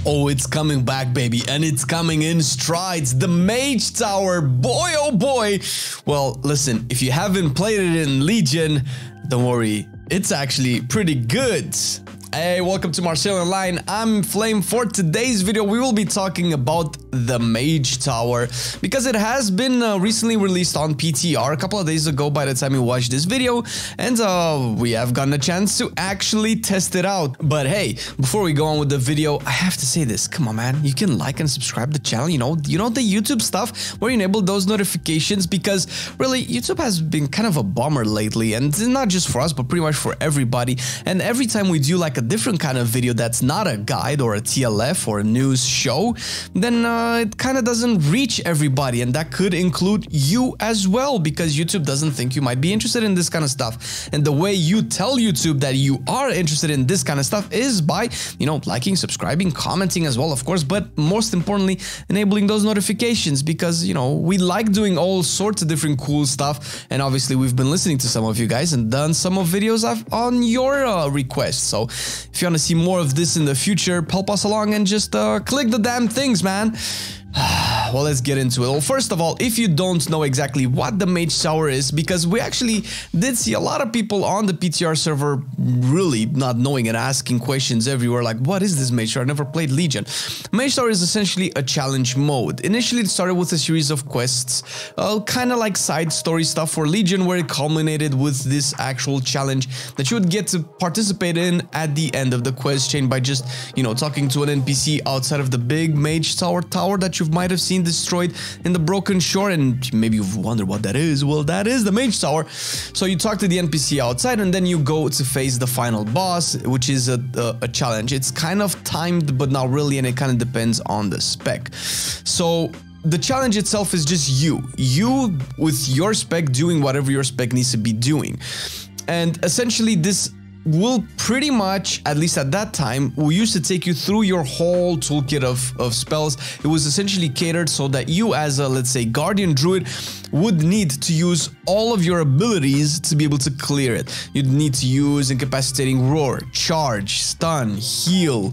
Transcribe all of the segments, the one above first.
Oh, it's coming back, baby, and it's coming in strides. The Mage Tower, boy, oh boy. Well, listen, if you haven't played it in Legion, don't worry, it's actually pretty good. Hey, welcome to MarcelianOnline. I'm Flame. For today's video, we will be talking about the Mage Tower because it has been recently released on PTR a couple of days ago by the time you watch this video, and we have gotten a chance to actually test it out. But hey, before we go on with the video, I have to say this. Come on, man. You can like and subscribe to the channel, you know the YouTube stuff where you enable those notifications, because really YouTube has been kind of a bummer lately, and not just for us, but pretty much for everybody. And every time we do like a different kind of video that's not a guide or a TLF or a news show, then it kind of doesn't reach everybody, and that could include you as well, because YouTube doesn't think you might be interested in this kind of stuff. And the way you tell YouTube that you are interested in this kind of stuff is by, liking, subscribing, commenting as well, of course, but most importantly, enabling those notifications, because, we like doing all sorts of different cool stuff, and obviously we've been listening to some of you guys and done some of videos on your requests. So if you want to see more of this in the future, help us along and just click the damn things, man. Well, let's get into it. Well, first of all, if you don't know exactly what the Mage Tower is, because we actually did see a lot of people on the PTR server really not knowing and asking questions everywhere like, what is this Mage Tower? I never played Legion. Mage Tower is essentially a challenge mode. Initially, it started with a series of quests, kind of like side story stuff for Legion, where it culminated with this actual challenge that you would get to participate in at the end of the quest chain by just, talking to an NPC outside of the big Mage Tower that you might have seen destroyed in the Broken Shore. And maybe you've wondered what that is. Well, that is the Mage Tower. So you talk to the NPC outside, and then you go to face the final boss, which is a challenge. It's kind of timed, but not really, and it kind of depends on the spec. So the challenge itself is just you with your spec doing whatever your spec needs to be doing. And essentially this will pretty much, at least at that time, we used to take you through your whole toolkit of spells. It was essentially catered so that you, as a, let's say, Guardian Druid, would need to use all of your abilities to be able to clear it. You'd need to use Incapacitating Roar, Charge, Stun, Heal,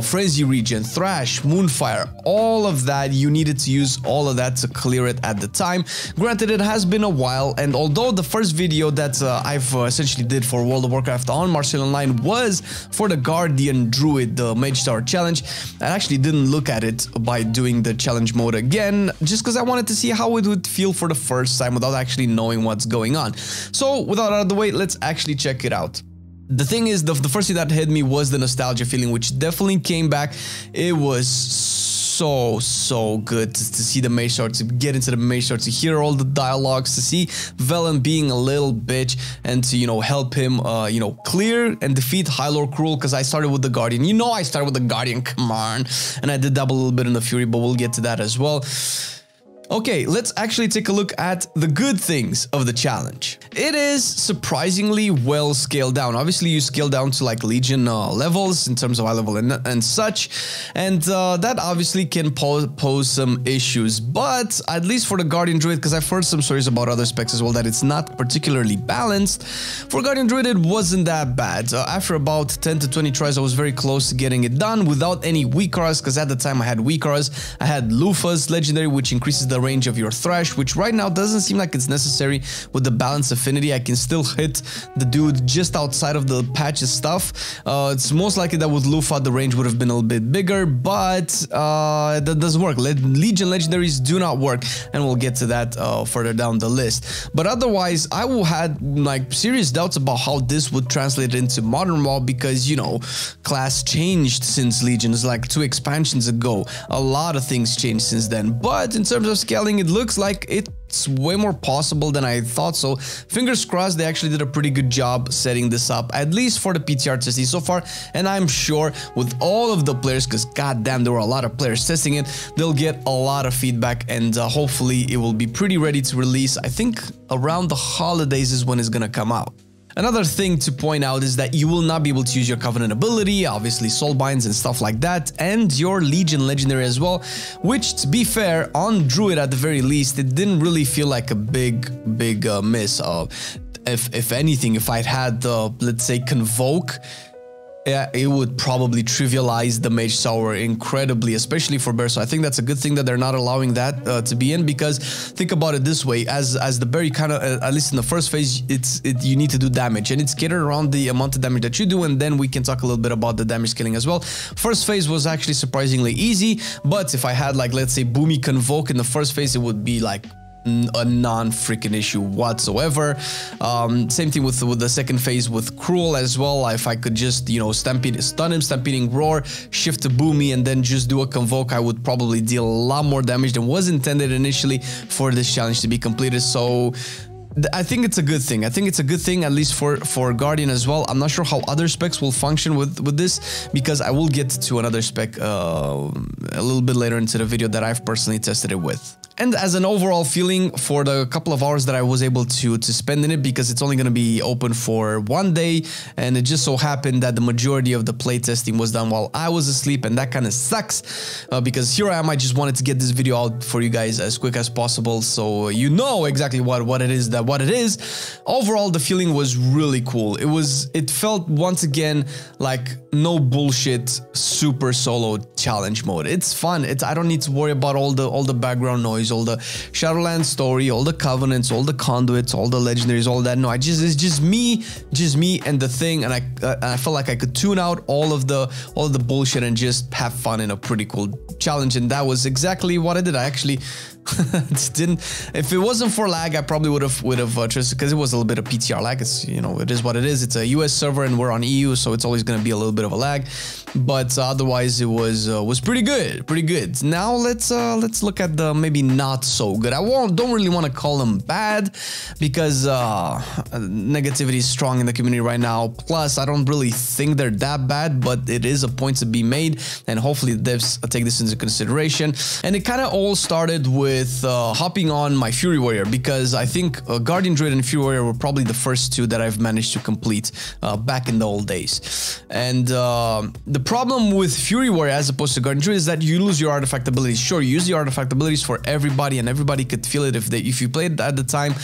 Frenzy Regen, Thrash, Moonfire, all of that. You needed to use all of that to clear it at the time. Granted, it has been a while, and although the first video that I've essentially did for World of Warcraft on MarcelianOnline was for the Guardian Druid, the Mage Tower challenge, I actually didn't look at it by doing the challenge mode again, just because I wanted to see how it would feel for the first time without actually knowing what's going on. So without out of the way, let's actually check it out. The thing is, the first thing that hit me was the nostalgia feeling, which definitely came back. It was so good to see the Mage Tower, to get into the Mage Tower, to hear all the dialogues, to see Velen being a little bitch, and to help him clear and defeat High Lord Cruel, because I started with the Guardian. I started with the Guardian, come on. And I did dabble a little bit in the Fury, but we'll get to that as well. Okay, let's actually take a look at the good things of the challenge. It is surprisingly well scaled down. Obviously, you scale down to like Legion levels in terms of high level and such, and that obviously can pose some issues. But at least for the Guardian Druid, because I've heard some stories about other specs as well that it's not particularly balanced, for Guardian Druid it wasn't that bad. After about 10 to 20 tries, I was very close to getting it done without any weak auras, because at the time I had weak auras. I had Lufa's Legendary, which increases the range of your Thrash, which right now doesn't seem like it's necessary with the balance affinity. I can still hit the dude just outside of the patches stuff. It's most likely that with Lufa the range would have been a little bit bigger, but that doesn't work. Legion legendaries do not work, and we'll get to that further down the list. But otherwise, I will had like serious doubts about how this would translate into Modern WoW, because class changed since Legion. It's like 2 expansions ago. A lot of things changed since then, but in terms of scaling, it looks like it's way more possible than I thought. So fingers crossed, they actually did a pretty good job setting this up, at least for the PTR testing so far. And I'm sure with all of the players, because goddamn, there were a lot of players testing it, they'll get a lot of feedback, and hopefully it will be pretty ready to release. I think around the holidays is when it's gonna come out. Another thing to point out is that you will not be able to use your Covenant ability, obviously Soulbinds and stuff like that, and your Legion Legendary as well, which, to be fair, on Druid at the very least, it didn't really feel like a big miss. If anything, if I'd had, let's say, Convoke, yeah, it would probably trivialize the Mage Tower incredibly, especially for bear. So I think that's a good thing that they're not allowing that to be in, because think about it this way: as the bear, you kind of, at least in the first phase, you need to do damage, and it's catered around the amount of damage that you do, and then we can talk a little bit about the damage scaling as well. First phase was actually surprisingly easy, but if I had, like, let's say Boomy Convoke in the first phase, it would be like a non-freaking issue whatsoever. Same thing with the second phase with Cruel as well. If I could just, you know, stun him, Stampeding Roar, shift to Boomy, and then just do a Convoke, I would probably deal a lot more damage than was intended initially for this challenge to be completed. So I think it's a good thing. I think it's a good thing, at least for Guardian as well. I'm not sure how other specs will function with this, because I will get to another spec a little bit later into the video that I've personally tested it with. And as an overall feeling for the couple of hours that I was able to spend in it, because it's only going to be open for one day, and it just so happened that the majority of the playtesting was done while I was asleep, and that kind of sucks, because here I am, I just wanted to get this video out for you guys as quick as possible, so you know exactly what it is. Overall, the feeling was really cool. It felt once again like no bullshit super solo challenge mode. It's fun. I don't need to worry about all the background noise, all the Shadowlands story, all the covenants, all the conduits, all the legendaries, all that. No, it's just me and the thing, and I felt like I could tune out all of the bullshit and just have fun in a pretty cool challenge, and that was exactly what I did. I actually if it wasn't for lag, I probably would have trusted, because it was a little bit of PTR lag. It's, you know, it is what it is. It's a US server and we're on EU, so it's always going to be a little bit of a lag, but otherwise it was pretty good. Now let's look at the maybe not so good. Don't really want to call them bad, because negativity is strong in the community right now. Plus, I don't really think they're that bad, but it is a point to be made, and hopefully the devs take this into consideration. And it kind of all started with hopping on my Fury Warrior, because I think Guardian Druid and Fury Warrior were probably the first two that I've managed to complete back in the old days. And the problem with Fury Warrior as opposed to Guardian Druid is that you lose your artifact abilities. Sure, you use the artifact abilities for everybody, and everybody could feel it if you played at the time.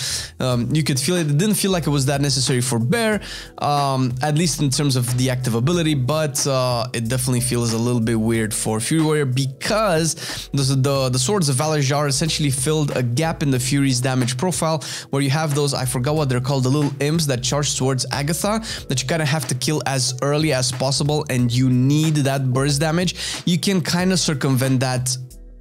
You could feel it. It didn't feel like it was that necessary for Bear, at least in terms of the active ability, but it definitely feels a little bit weird for Fury Warrior, because the Swords of Valor Jar essentially filled a gap in the Fury's damage profile, where you have those, I forgot what they're called, the little imps that charge towards Agatha, that you kind of have to kill as early as possible, and you need that burst damage. You can kind of circumvent that.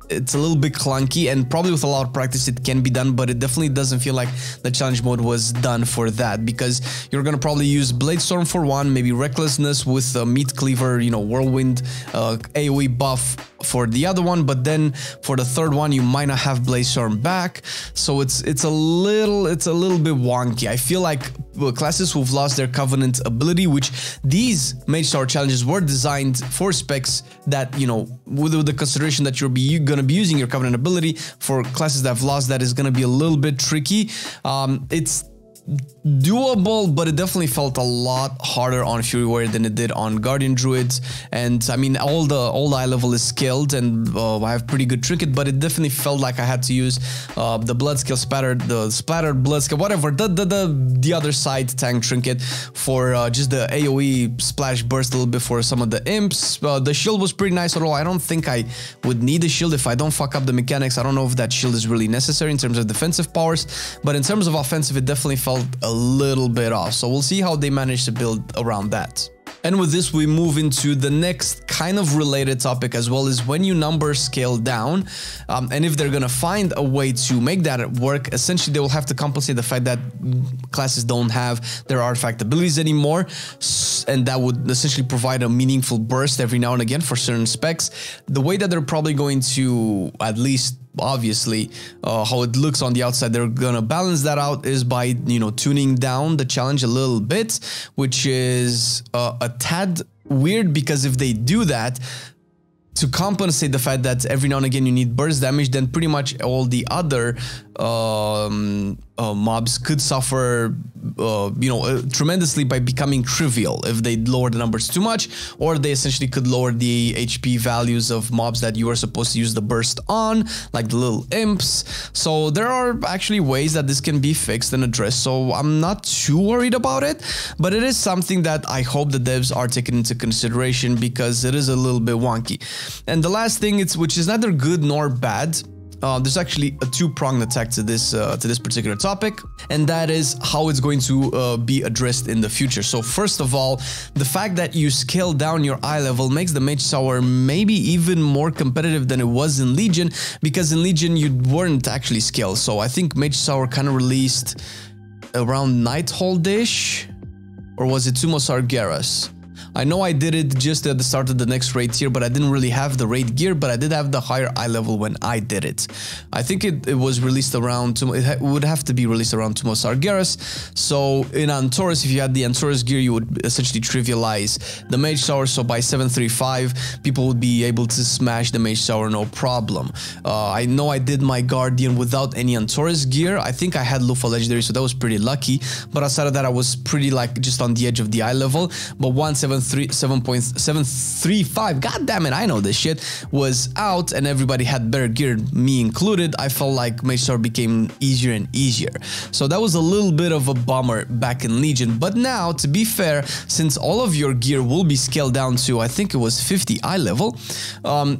It's a little bit clunky, and probably with a lot of practice it can be done, but it definitely doesn't feel like the challenge mode was done for that, because you're gonna probably use Blade Storm for one, maybe Recklessness with Meat Cleaver, you know, Whirlwind, AoE buff for the other one, but then for the third one you might not have Blade Storm back, so it's a little bit wonky. I feel like classes who've lost their Covenant ability, which these Mage Tower challenges were designed for specs that, you know, with the consideration that you're gonna be using your Covenant ability, for classes that have lost that is gonna be a little bit tricky. It's doable, but it definitely felt a lot harder on Fury Warrior than it did on Guardian Druids. And I mean, all the eye level is skilled, and I have pretty good trinket, but it definitely felt like I had to use the blood skill splattered blood skill, whatever, the other side tank trinket for just the AoE splash burst a little bit for some of the imps. The shield was pretty nice overall. I don't think I would need a shield if I don't fuck up the mechanics. I don't know if that shield is really necessary in terms of defensive powers, but in terms of offensive, it definitely felt a little bit off. So we'll see how they manage to build around that. And with this, we move into the next kind of related topic as well, is when you number scale down, and if they're gonna find a way to make that work, essentially they will have to compensate the fact that classes don't have their artifact abilities anymore, and that would essentially provide a meaningful burst every now and again for certain specs. The way that they're probably going to, at least obviously how it looks on the outside, they're gonna balance that out is by, you know, tuning down the challenge a little bit, which is a tad weird, because if they do that to compensate the fact that every now and again you need burst damage, then pretty much all the other mobs could suffer tremendously by becoming trivial if they lower the numbers too much, or they essentially could lower the HP values of mobs that you are supposed to use the burst on, like the little imps. So there are actually ways that this can be fixed and addressed, so I'm not too worried about it, but it is something that I hope the devs are taking into consideration because it is a little bit wonky. And the last thing, which is neither good nor bad, there's actually a two-pronged attack to this particular topic, and that is how it's going to be addressed in the future. So first of all, the fact that you scale down your eye level makes the Mage Tower maybe even more competitive than it was in Legion, because in Legion you weren't actually scaled. So I think Mage Tower kind of released around Nighthold-ish, or was it Sumo Sargeras? I know I did it just at the start of the next raid tier, but I didn't really have the raid gear, but I did have the higher eye level when I did it. I think it was released around, it would have to be released around Sumo Sargeras. So in Antaurus, if you had the Antaurus gear, you would essentially trivialize the Mage Tower. So by 735, people would be able to smash the Mage Tower no problem. I know I did my Guardian without any Antaurus gear. I think I had Lufa Legendary, so that was pretty lucky. But outside of that, I was pretty like just on the edge of the eye level. But 7.735, god damn it, I know this shit, was out and everybody had better gear, me included. I felt like Mage Tower became easier and easier. So that was a little bit of a bummer back in Legion. But now, to be fair, since all of your gear will be scaled down to, I think it was 50 eye level,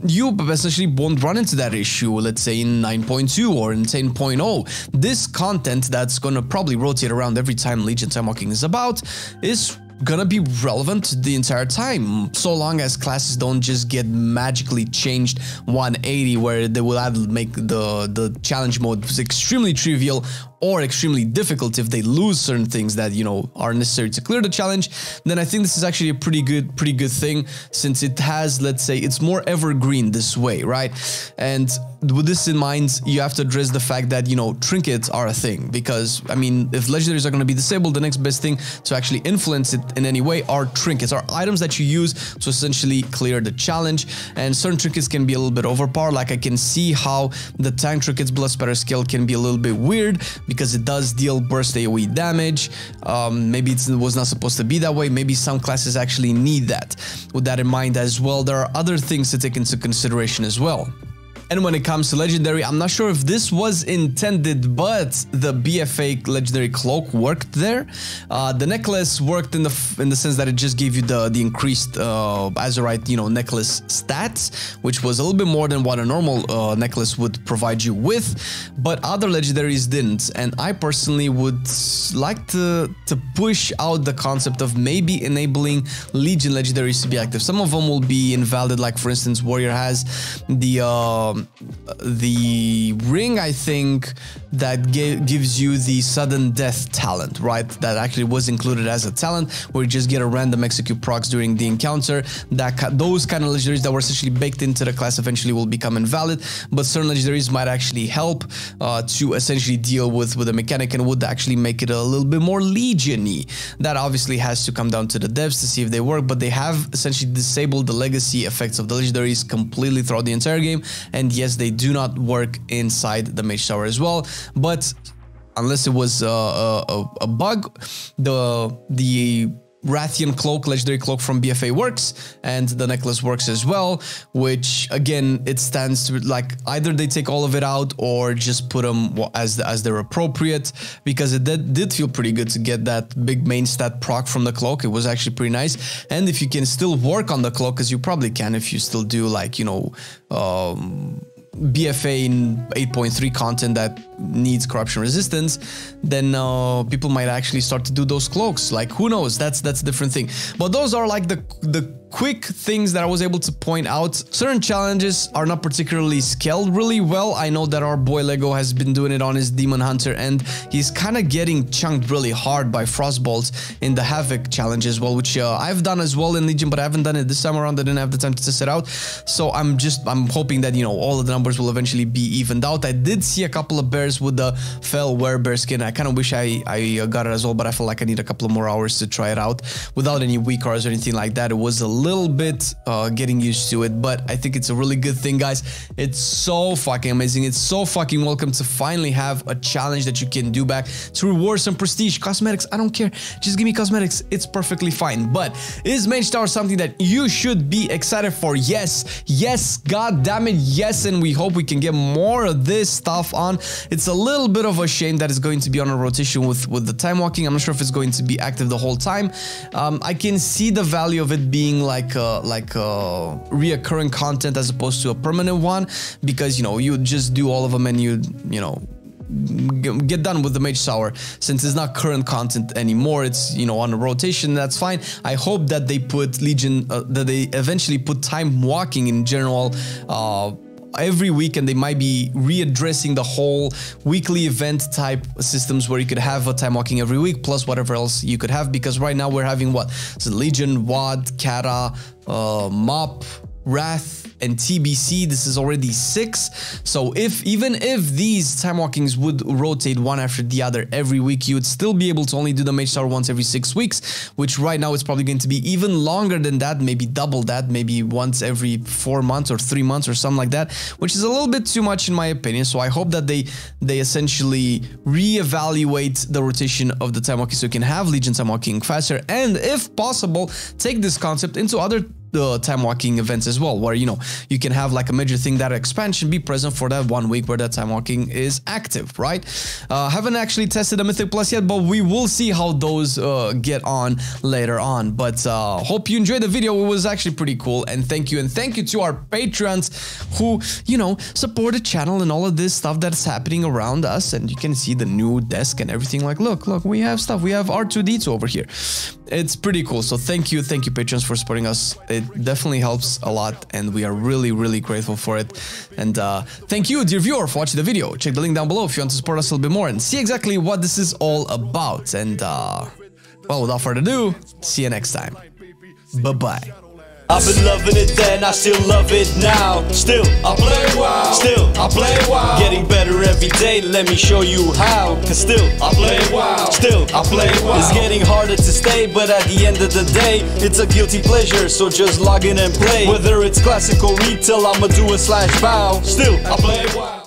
you essentially won't run into that issue, let's say in 9.2 or in 10.0. This content that's gonna probably rotate around every time Legion Time Walking is about is gonna be relevant the entire time, so long as classes don't just get magically changed 180, where they will either make the challenge mode extremely trivial or extremely difficult if they lose certain things that, you know, are necessary to clear the challenge. Then I think this is actually a pretty good thing, since it has, let's say, it's more evergreen this way, right? And with this in mind, you have to address the fact that, you know, trinkets are a thing, because I mean, if legendaries are going to be disabled, the next best thing to actually influence it in any way are trinkets, are items that you use to essentially clear the challenge. And certain trinkets can be a little bit overpowered. Like I can see how the tank trinkets blood spatter skill can be a little bit weird, because it does deal burst AoE damage. Maybe it was not supposed to be that way. Maybe some classes actually need that. With that in mind as well, there are other things to take into consideration as well. And when it comes to Legendary, I'm not sure if this was intended, but the BFA Legendary Cloak worked there. The necklace worked in the sense that it just gave you the increased Azurite, you know, necklace stats, which was a little bit more than what a normal necklace would provide you with, but other Legendaries didn't. And I personally would like to push out the concept of maybe enabling Legion Legendaries to be active. Some of them will be invalid, like for instance, Warrior has the ring, I think, that gives you the sudden death talent, right? That actually was included as a talent, where you just get a random execute procs during the encounter. Those kind of legendaries that were essentially baked into the class eventually will become invalid, but certain legendaries might actually help to essentially deal with the mechanic, and would actually make it a little bit more Legion-y. That obviously has to come down to the devs to see if they work, but they have essentially disabled the legacy effects of the legendaries completely throughout the entire game. And yes, they do not work inside the Mage Tower as well, but unless it was a bug, the Rathian Cloak, Legendary Cloak from BFA works, and the necklace works as well, which again, it stands to like either they take all of it out or just put them as they're appropriate, because it did feel pretty good to get that big main stat proc from the cloak. It was actually pretty nice. And if you can still work on the cloak, as you probably can if you still do, like, you know, BFA in 8.3 content that needs corruption resistance, then people might actually start to do those cloaks. Like, who knows? That's a different thing. But those are like the quick things that I was able to point out. Certain challenges are not particularly scaled really well. I know that our boy Lego has been doing it on his Demon Hunter, and he's kind of getting chunked really hard by Frostbolts in the Havoc challenge as well, which I've done as well in Legion, but I haven't done it this time around. I didn't have the time to test it out. So I'm hoping that, you know, all of the numbers will eventually be evened out. I did see a couple of bears with the Fell Werebear skin. I kind of wish I got it as well, but I feel like I need a couple of more hours to try it out without any weak cards or anything like that. It was a little bit getting used to it, but I think it's a really good thing, guys. It's so fucking amazing. It's so fucking welcome to finally have a challenge that you can do back to reward some prestige. Cosmetics, I don't care. Just give me cosmetics. It's perfectly fine. But is Mage Tower something that you should be excited for? Yes. Yes. God damn it. Yes. And we hope we can get more of this stuff on. It's a little bit of a shame that it's going to be on a rotation with the time walking. I'm not sure if it's going to be active the whole time. I can see the value of it being like reoccurring content as opposed to a permanent one, because, you know, you just do all of them and you know, get done with the Mage Tower. Since it's not current content anymore, it's, you know, on a rotation. That's fine. I hope that they put Legion, that they eventually put time walking in general every week, and they might be readdressing the whole weekly event type systems where you could have a time walking every week plus whatever else you could have, because right now we're having what? So Legion, WAD, Kata, Mop, Wrath, and TBC. This is already 6. So even if these time walkings would rotate one after the other every week, you would still be able to only do the Mage Tower once every 6 weeks, which right now it's probably going to be even longer than that, maybe double that, maybe once every 4 months or 3 months or something like that, which is a little bit too much in my opinion. So I hope that they essentially reevaluate the rotation of the time walking so you can have Legion time walking faster, and if possible, take this concept into other time walking events as well, where, you know, you can have like a major thing, that expansion be present for that 1 week where that time walking is active, right? Haven't actually tested a Mythic Plus yet, but we will see how those get on later on. But hope you enjoyed the video. It was actually pretty cool, and thank you to our patrons who, you know, support the channel and all of this stuff that's happening around us. And you can see the new desk and everything. Like, look, we have stuff. We have R2D2 over here. It's pretty cool. So thank you patrons for supporting us. It definitely helps a lot, and we are really grateful for it. And thank you, dear viewer, for watching the video. Check the link down below if you want to support us a little bit more and see exactly what this is all about. And well, without further ado, see you next time. Bye-bye. I've been loving it then, I still love it now. Still, I play WoW. Still, I play WoW. Getting better every day, let me show you how. Cause still, I play WoW. Still, I play WoW. It's getting harder to stay, but at the end of the day, it's a guilty pleasure, so just log in and play. Whether it's classic or retail, I'ma do a /bow. Still, I play WoW.